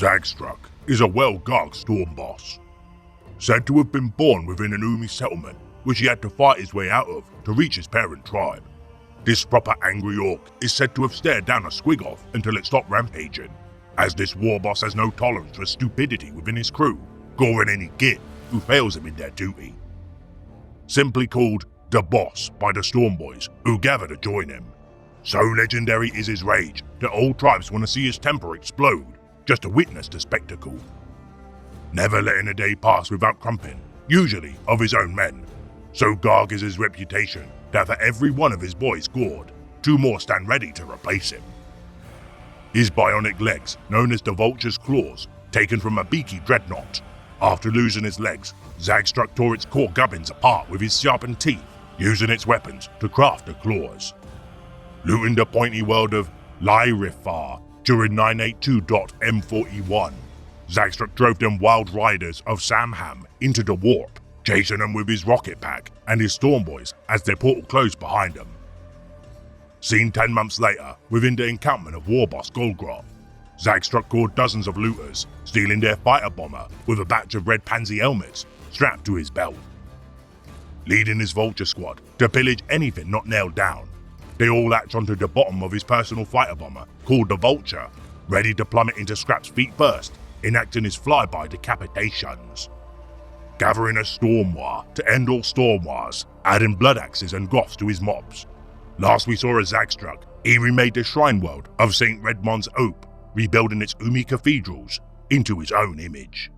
Zagstruck is a well-garged storm boss, said to have been born within an Umi settlement which he had to fight his way out of to reach his parent tribe. This proper angry orc is said to have stared down a Squiggoth until it stopped rampaging, as this war boss has no tolerance for stupidity within his crew, goring any git who fails him in their duty. Simply called the Boss by the Storm Boys who gather to join him. So legendary is his rage that all tribes want to see his temper explode just to witness the spectacle. Never letting a day pass without crumping, usually of his own men. So Garg is his reputation that for every one of his boys gored, 2 more stand ready to replace him. His bionic legs, known as the Vulture's Claws, taken from a beaky dreadnought. After losing his legs, Zagstruck tore its core gubbins apart with his sharpened teeth, using its weapons to craft the claws. Looting the pointy world of Lyrithar during 982.M41, Zagstruck drove them wild riders of Samham into the warp, chasing them with his rocket pack and his storm boys as their portal closed behind them. Seen 10 months later within the encampment of Warboss Golgroth, Zagstruck caught dozens of looters, stealing their fighter bomber with a batch of red pansy helmets strapped to his belt. Leading his Vulture squad to pillage anything not nailed down, they all latch onto the bottom of his personal fighter bomber called the Vulture, ready to plummet into scraps feet first, enacting his flyby decapitations. Gathering a Storm War to end all Storm Wars, adding blood axes and goths to his mobs. Last we saw a Zagstruck, he remade the shrine world of St. Redmond's Ope, rebuilding its Umi cathedrals into his own image.